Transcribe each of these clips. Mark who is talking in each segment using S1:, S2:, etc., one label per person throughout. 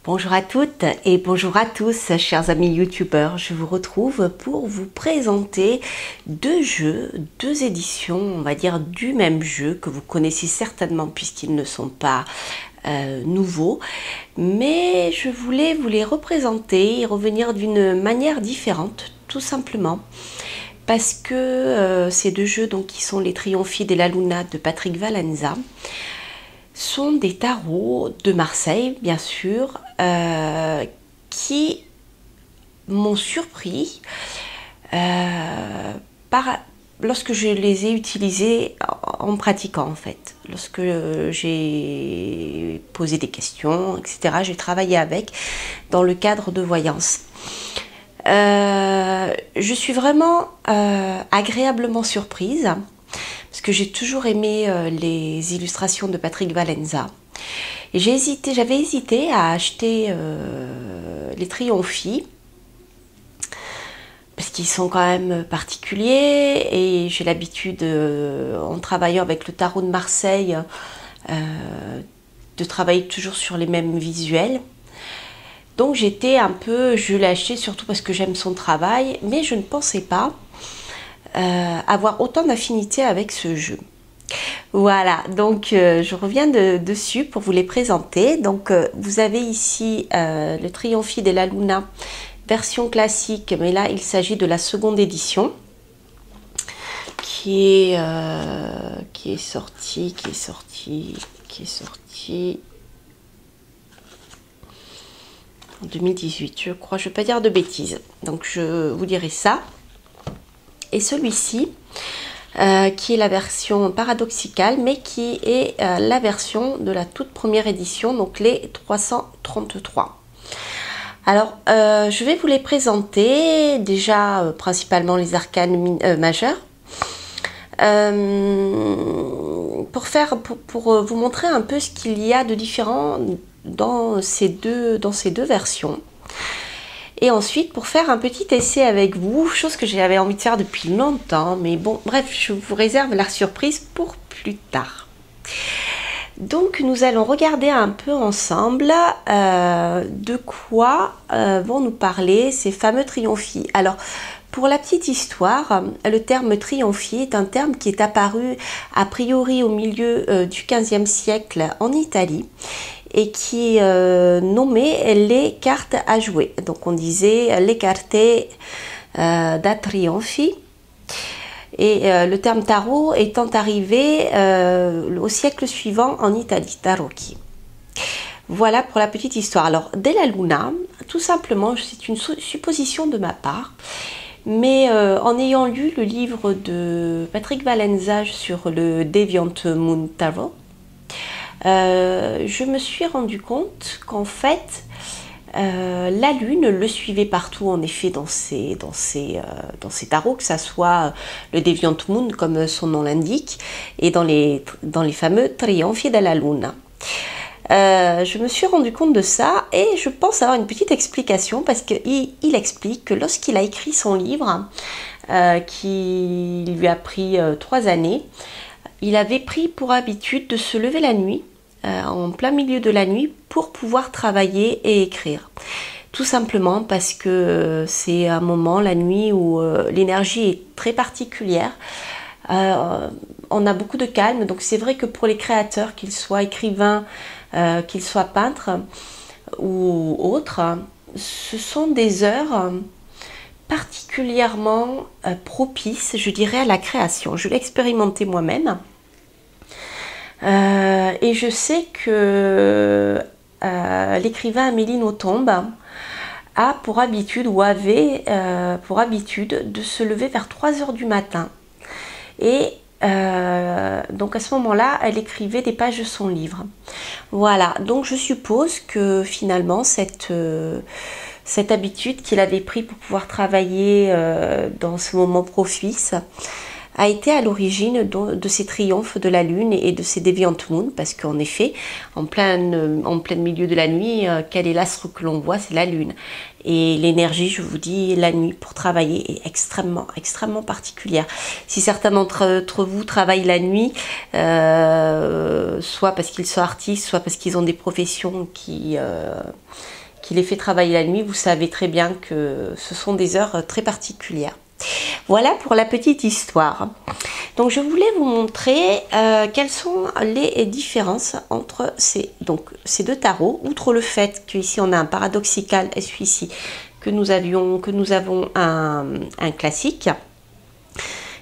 S1: Bonjour à toutes et bonjour à tous, chers amis youtubeurs. Je vous retrouve pour vous présenter deux jeux, deux éditions, on va dire, du même jeu que vous connaissez certainement puisqu'ils ne sont pas nouveaux. Mais je voulais vous les représenter et revenir d'une manière différente, tout simplement. Parce que ces deux jeux, donc, qui sont les Trionfide et la Luna de Patrick Valenza, sont des tarots de Marseille, bien sûr, qui m'ont surpris lorsque je les ai utilisés en pratiquant, en fait. Lorsque j'ai posé des questions, etc., j'ai travaillé avec dans le cadre de voyance. Je suis vraiment agréablement surprise parce que j'ai toujours aimé les illustrations de Patrick Valenza. Et j'avais hésité à acheter les Trionfide parce qu'ils sont quand même particuliers et j'ai l'habitude, en travaillant avec le tarot de Marseille, de travailler toujours sur les mêmes visuels. Donc j'étais un peu, je l'ai acheté surtout parce que j'aime son travail, mais je ne pensais pas avoir autant d'affinité avec ce jeu. Voilà, donc je reviens dessus pour vous les présenter. Donc vous avez ici le Trionfide et la Luna, version classique, mais là il s'agit de la seconde édition qui est sortie en 2018, je crois, je ne vais pas dire de bêtises, donc je vous dirai ça. Et celui-ci, qui est la version paradoxicale, mais qui est la version de la toute première édition, donc les 333. Alors, je vais vous les présenter, déjà principalement les arcanes majeurs, pour vous montrer un peu ce qu'il y a de différent dans ces deux versions. Et ensuite, pour faire un petit essai avec vous, chose que j'avais envie de faire depuis longtemps, mais bon, bref, je vous réserve la surprise pour plus tard. Donc, nous allons regarder un peu ensemble de quoi vont nous parler ces fameux Trionfide. Alors, pour la petite histoire, le terme Trionfide est un terme qui est apparu a priori au milieu du XVe siècle en Italie, et qui nommait les cartes à jouer. Donc on disait les carte da trionfi. Et le terme tarot étant arrivé au siècle suivant en Italie, tarocchi. Voilà pour la petite histoire. Alors, della Luna, tout simplement, c'est une supposition de ma part, mais en ayant lu le livre de Patrick Valenza sur le Deviant Moon Tarot, je me suis rendu compte qu'en fait la lune le suivait partout, en effet, dans ces tarots, que ça soit le Deviant Moon comme son nom l'indique, et dans les fameux Trionfide della Luna. Je me suis rendu compte de ça et je pense avoir une petite explication, parce qu'il explique que lorsqu'il a écrit son livre, qui lui a pris 3 années, il avait pris pour habitude de se lever la nuit, en plein milieu de la nuit, pour pouvoir travailler et écrire. Tout simplement parce que c'est un moment, la nuit, où l'énergie est très particulière. On a beaucoup de calme, donc c'est vrai que pour les créateurs, qu'ils soient écrivains, qu'ils soient peintres ou autres, ce sont des heures particulièrement propices, je dirais, à la création. Je l'ai expérimenté moi-même. Et je sais que l'écrivain Amélie Nothomb a pour habitude, ou avait pour habitude, de se lever vers 3 h du matin. Et donc à ce moment-là, elle écrivait des pages de son livre. Voilà, donc je suppose que finalement cette habitude qu'il avait pris pour pouvoir travailler dans ce moment propice a été à l'origine de ces triomphes de la Lune et de ces Deviant Moon, parce qu'en effet, en plein milieu de la nuit, quel est l'astre que l'on voit? C'est la Lune. Et l'énergie, je vous dis, la nuit pour travailler est extrêmement, extrêmement particulière. Si certains d'entre vous travaillent la nuit, soit parce qu'ils sont artistes, soit parce qu'ils ont des professions qui les fait travailler la nuit, vous savez très bien que ce sont des heures très particulières. Voilà pour la petite histoire. Donc je voulais vous montrer quelles sont les différences entre ces deux tarots, outre le fait qu'ici on a un paradoxical et celui-ci que nous avons un classique.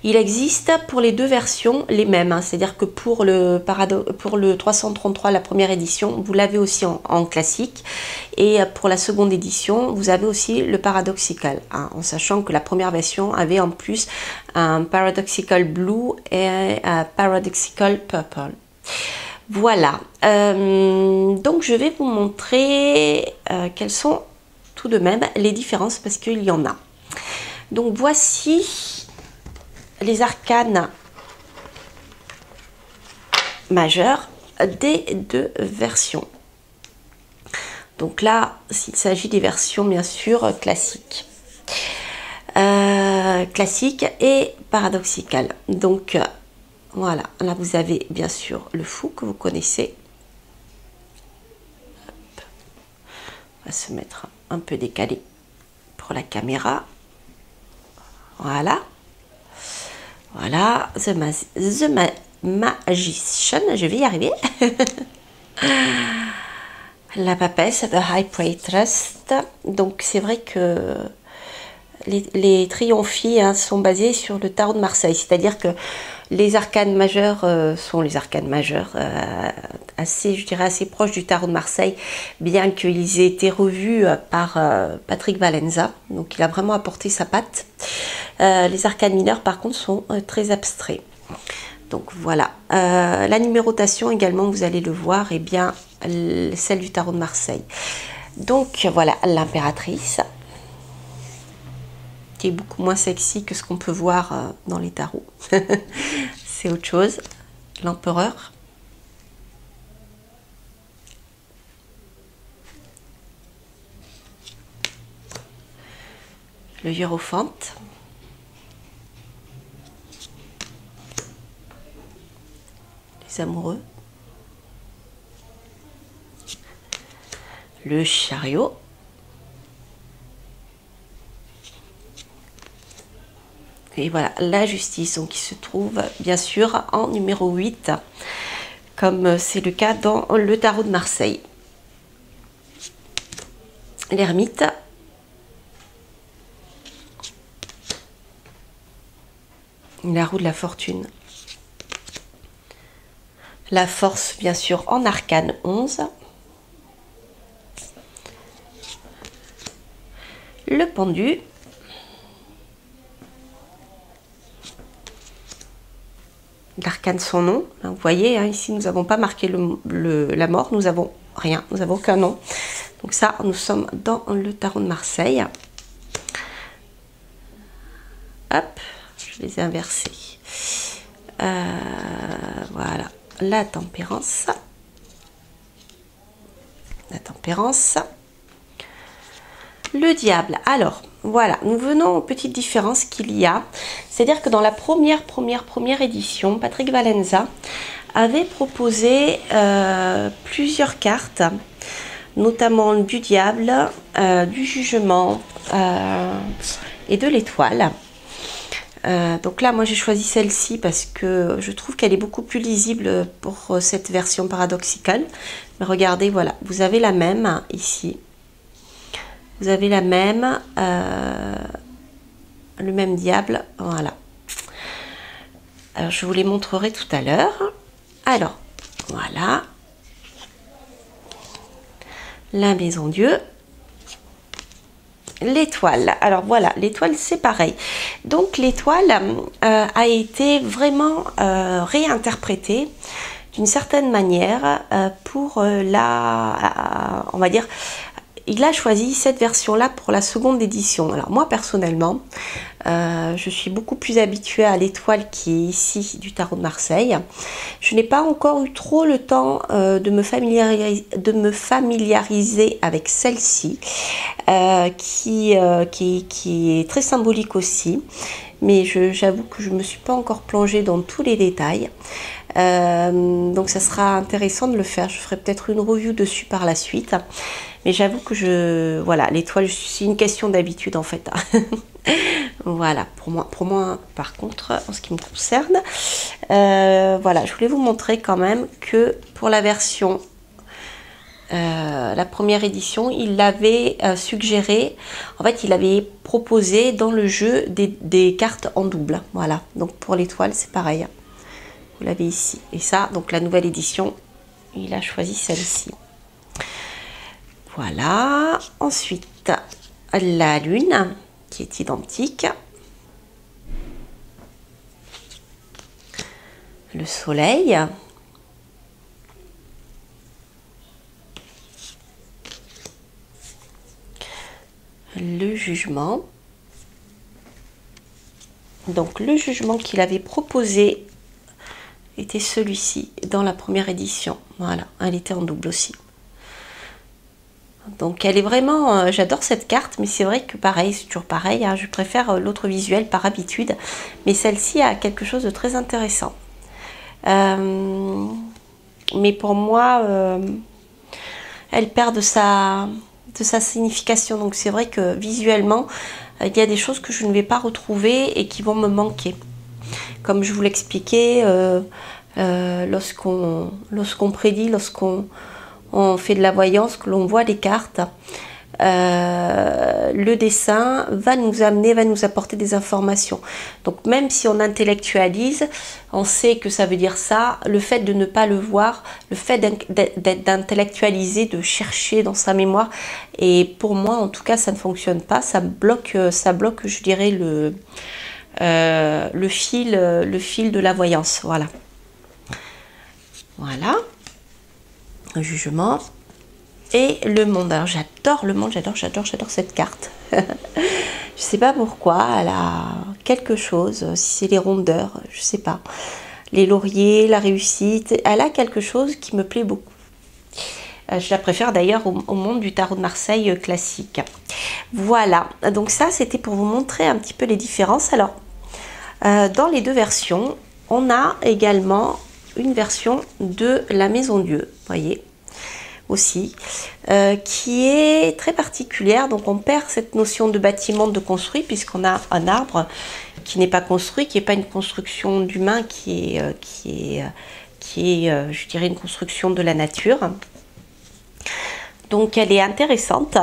S1: Il existe pour les deux versions les mêmes, hein, c'est-à-dire que pour le 333, la première édition, vous l'avez aussi en classique, et pour la seconde édition, vous avez aussi le paradoxical, hein, en sachant que la première version avait en plus un paradoxical blue et un paradoxical purple. Voilà, donc je vais vous montrer quelles sont tout de même les différences, parce qu'il y en a. Donc voici les arcanes majeures des deux versions. Donc là, s'il s'agit des versions bien sûr classiques. Classique et paradoxical. Donc voilà, là vous avez bien sûr le fou que vous connaissez. Hop. On va se mettre un peu décalé pour la caméra. Voilà. Voilà, The Magician, je vais y arriver. La papesse, The High Priestess. Donc c'est vrai que les triomphies, hein, sont basés sur le tarot de Marseille, c'est-à-dire que les arcanes majeures sont les arcanes majeures, assez, je dirais, assez proches du tarot de Marseille, bien qu'ils aient été revus par Patrick Valenza, donc il a vraiment apporté sa patte. Les arcanes mineures, par contre, sont très abstraits. Donc voilà, la numérotation également, vous allez le voir, et bien celle du tarot de Marseille. Donc voilà, l'impératrice, qui est beaucoup moins sexy que ce qu'on peut voir dans les tarots. C'est autre chose. L'empereur. Le hiérophante. Les amoureux. Le chariot. Et voilà, la justice, donc, qui se trouve bien sûr en numéro 8, comme c'est le cas dans le tarot de Marseille. L'ermite. La roue de la fortune. La force, bien sûr, en arcane 11. Le pendu. L'arcane son nom, vous voyez, hein, ici nous n'avons pas marqué la mort, nous avons rien, nous n'avons aucun nom. Donc ça, nous sommes dans le tarot de Marseille. Hop, je les ai inversés. Voilà, la tempérance. La tempérance. Le diable. Alors, voilà, nous venons aux petites différences qu'il y a. C'est-à-dire que dans la première édition, Patrick Valenza avait proposé plusieurs cartes, notamment du diable, du jugement et de l'étoile. Donc là, moi j'ai choisi celle-ci parce que je trouve qu'elle est beaucoup plus lisible pour cette version paradoxicale. Mais regardez, voilà, vous avez la même ici. Vous avez la même, le même diable, voilà. Alors, je vous les montrerai tout à l'heure. Alors, voilà. La maison Dieu. L'étoile. Alors, voilà, l'étoile, c'est pareil. Donc, l'étoile a été vraiment réinterprétée d'une certaine manière pour on va dire, il a choisi cette version-là pour la seconde édition. Alors moi personnellement, je suis beaucoup plus habituée à l'étoile qui est ici du tarot de Marseille. Je n'ai pas encore eu trop le temps de me familiariser avec celle-ci, qui est très symbolique aussi. Mais j'avoue que je ne me suis pas encore plongée dans tous les détails. Donc ça sera intéressant de le faire. Je ferai peut-être une review dessus par la suite. Mais j'avoue que voilà, l'étoile, c'est une question d'habitude en fait. Voilà, pour moi, par contre, en ce qui me concerne, voilà, je voulais vous montrer quand même que pour la version, la première édition, il l'avait suggéré, en fait, il avait proposé dans le jeu des cartes en double. Voilà, donc pour l'étoile, c'est pareil. Vous l'avez ici. Et ça, donc la nouvelle édition, il a choisi celle-ci. Voilà. Ensuite, la lune, qui est identique. Le soleil. Le jugement. Donc le jugement qu'il avait proposé était celui-ci dans la première édition. Voilà, elle était en double aussi. Donc elle est vraiment, j'adore cette carte, mais c'est vrai que pareil, c'est toujours pareil, hein, je préfère l'autre visuel par habitude, mais celle-ci a quelque chose de très intéressant. Mais pour moi, elle perd de sa signification, donc c'est vrai que visuellement, il y a des choses que je ne vais pas retrouver et qui vont me manquer. Comme je vous l'expliquais, lorsqu'on prédit, lorsqu'on fait de la voyance, que l'on voit les cartes, le dessin va nous amener, va nous apporter des informations. Donc même si on intellectualise, on sait que ça veut dire ça, le fait de ne pas le voir, le fait d'intellectualiser, de chercher dans sa mémoire, et pour moi en tout cas ça ne fonctionne pas, ça bloque je dirais le fil de la voyance. Voilà. Voilà. Un jugement. Et le monde. Alors j'adore le monde, j'adore cette carte. Je sais pas pourquoi, elle a quelque chose, si c'est les rondeurs, je sais pas. Les lauriers, la réussite, elle a quelque chose qui me plaît beaucoup. Je la préfère d'ailleurs au monde du tarot de Marseille classique. Voilà, donc ça c'était pour vous montrer un petit peu les différences. Alors, dans les deux versions, on a également une version de la Maison Dieu, voyez, aussi, qui est très particulière. Donc on perd cette notion de bâtiment de construit, puisqu'on a un arbre qui n'est pas construit, qui n'est pas une construction d'humain, qui est, je dirais, une construction de la nature. Donc elle est intéressante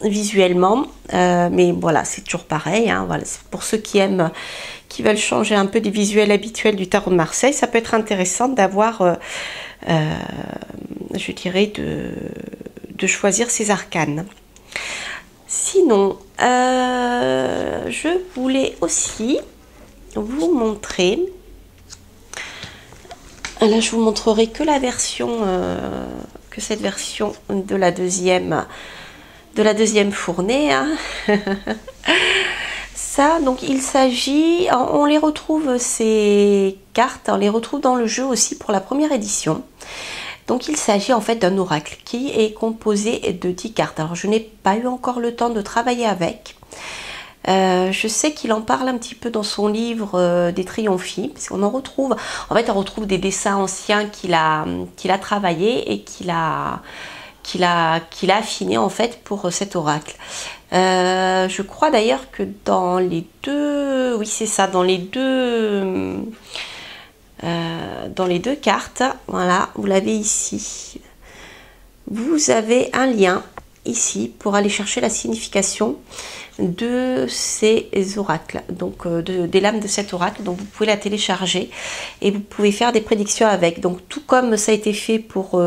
S1: visuellement, mais voilà, c'est toujours pareil, hein, voilà, c'est pour ceux qui veulent changer un peu des visuels habituels du tarot de Marseille, ça peut être intéressant d'avoir, je dirais, de choisir ces arcanes. Sinon, je voulais aussi vous montrer, là je vous montrerai que la version, que cette version de la deuxième fournée, hein. Ça, donc il s'agit, on les retrouve, ces cartes, on les retrouve dans le jeu aussi pour la première édition. Donc il s'agit en fait d'un oracle qui est composé de 10 cartes. Alors je n'ai pas eu encore le temps de travailler avec. Je sais qu'il en parle un petit peu dans son livre des Triomphie, parce qu'on en retrouve, en fait on retrouve des dessins anciens qu'il a travaillé et qu'il a affiné en fait pour cet oracle. Je crois d'ailleurs que dans les deux, oui c'est ça, dans les deux cartes, voilà, vous l'avez ici, vous avez un lien ici pour aller chercher la signification de ces oracles, donc des lames de cet oracle. Donc vous pouvez la télécharger et vous pouvez faire des prédictions avec. Donc tout comme ça a été fait pour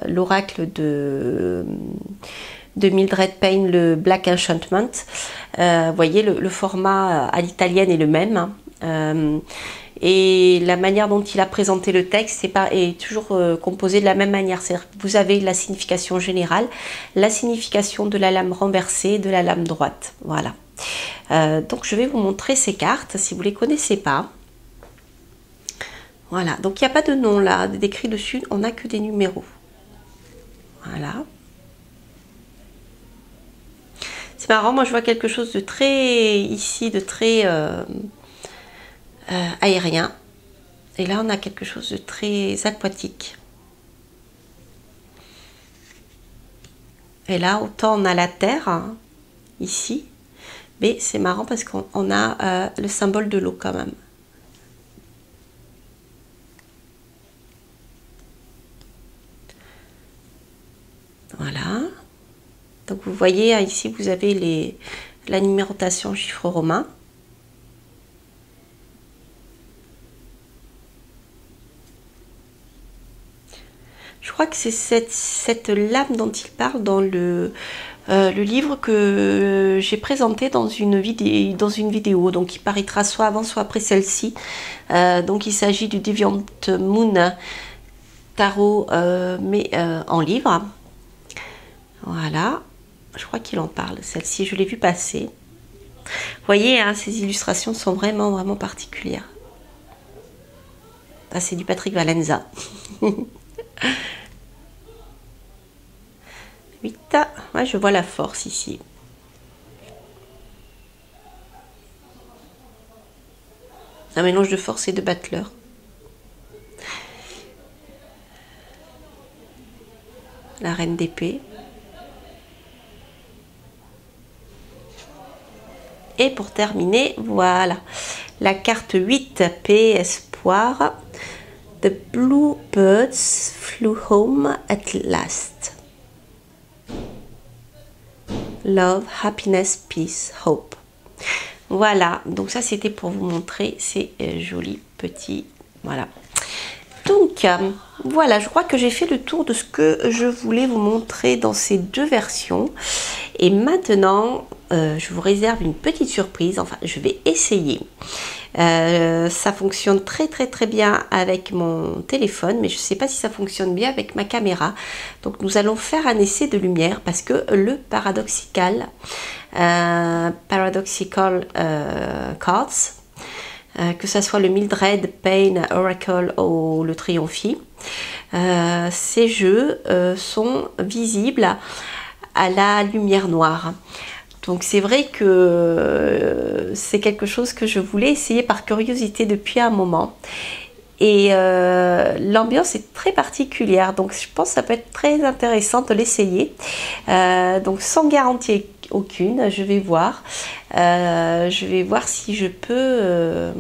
S1: l'oracle de Mildred Payne, le Black Enchantment. Vous voyez, le format à l'italienne est le même. Et la manière dont il a présenté le texte est toujours composé de la même manière. C'est-à-dire que vous avez la signification générale, la signification de la lame renversée, de la lame droite. Voilà. Donc je vais vous montrer ces cartes si vous ne les connaissez pas. Voilà, donc il n'y a pas de nom là, décrit dessus, on n'a que des numéros. Voilà. C'est marrant, moi je vois quelque chose de très, ici, de très aérien. Et là on a quelque chose de très aquatique. Et là, autant on a la terre, hein, ici, mais c'est marrant parce qu'on a le symbole de l'eau quand même. Voilà. Donc vous voyez, ici, vous avez la numérotation en chiffres romains. Je crois que c'est cette lame dont il parle dans le livre que j'ai présenté dans une vidéo. Donc il paraîtra soit avant, soit après celle-ci. Donc il s'agit du Deviant Moon Tarot, mais en livre. Voilà. Je crois qu'il en parle. Celle-ci, je l'ai vue passer. Vous voyez, hein, ces illustrations sont vraiment, vraiment particulières. Ah, c'est du Patrick Valenza. 8. Ouais, je vois la force ici. Un mélange de force et de battleur. La reine d'épée. Et pour terminer, voilà, la carte 8, paix, espoir. The blue birds flew home at last. Love, happiness, peace, hope. Voilà, donc ça c'était pour vous montrer ces jolis petits, voilà. Donc voilà, je crois que j'ai fait le tour de ce que je voulais vous montrer dans ces deux versions. Et maintenant, je vous réserve une petite surprise, enfin je vais essayer. Ça fonctionne très bien avec mon téléphone, mais je ne sais pas si ça fonctionne bien avec ma caméra. Donc nous allons faire un essai de lumière parce que le paradoxical cards, que ce soit le Mildred Payne Oracle ou le Triomphi, ces jeux sont visibles à la lumière noire. Donc c'est vrai que c'est quelque chose que je voulais essayer par curiosité depuis un moment. Et l'ambiance est très particulière, donc je pense que ça peut être très intéressant de l'essayer. Donc sans garantie aucune, je vais voir. Si je peux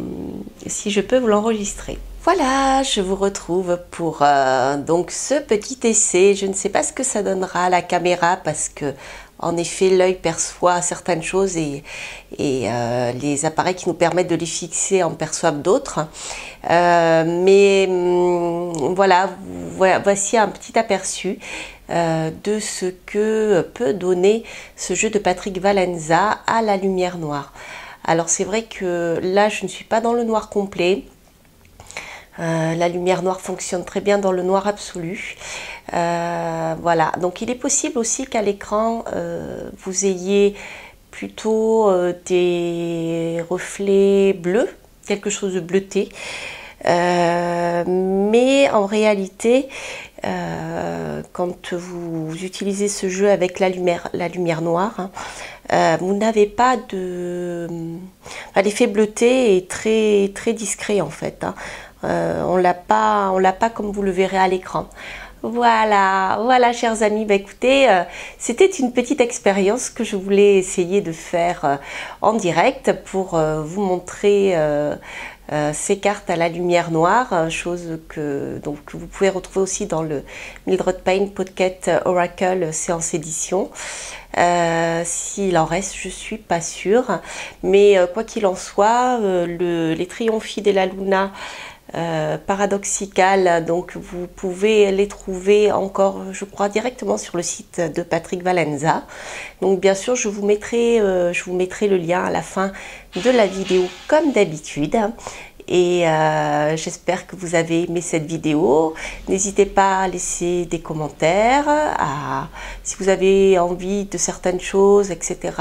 S1: vous l'enregistrer. Voilà, je vous retrouve pour donc ce petit essai. Je ne sais pas ce que ça donnera à la caméra parce que en effet l'œil perçoit certaines choses et les appareils qui nous permettent de les fixer en perçoivent d'autres. Mais voilà, voici un petit aperçu de ce que peut donner ce jeu de Patrick Valenza à la lumière noire. Alors c'est vrai que là je ne suis pas dans le noir complet. La lumière noire fonctionne très bien dans le noir absolu. Voilà, donc il est possible aussi qu'à l'écran vous ayez plutôt des reflets bleus, quelque chose de bleuté. Mais en réalité, quand vous utilisez ce jeu avec la lumière noire, vous n'avez pas de... L'effet bleuté est très discret en fait. On l'a pas comme vous le verrez à l'écran. Voilà chers amis, écoutez, c'était une petite expérience que je voulais essayer de faire en direct pour vous montrer ces cartes à la lumière noire, chose que vous pouvez retrouver aussi dans le Mildred Payne Pocket Oracle séance édition. S'il en reste, je suis pas sûre, mais quoi qu'il en soit, les Triomphi de la Luna paradoxical, donc vous pouvez les trouver encore, je crois, directement sur le site de Patrick Valenza. Donc bien sûr je vous mettrai le lien à la fin de la vidéo comme d'habitude. Et j'espère que vous avez aimé cette vidéo. N'hésitez pas à laisser des commentaires, si vous avez envie de certaines choses, etc.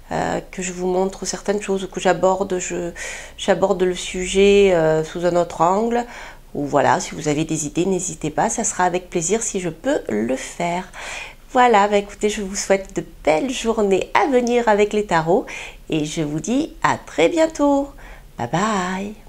S1: Que je vous montre certaines choses ou que j'aborde le sujet sous un autre angle. Ou voilà, si vous avez des idées, n'hésitez pas, ça sera avec plaisir si je peux le faire. Voilà, bah écoutez, je vous souhaite de belles journées à venir avec les tarots et je vous dis à très bientôt. Bye bye.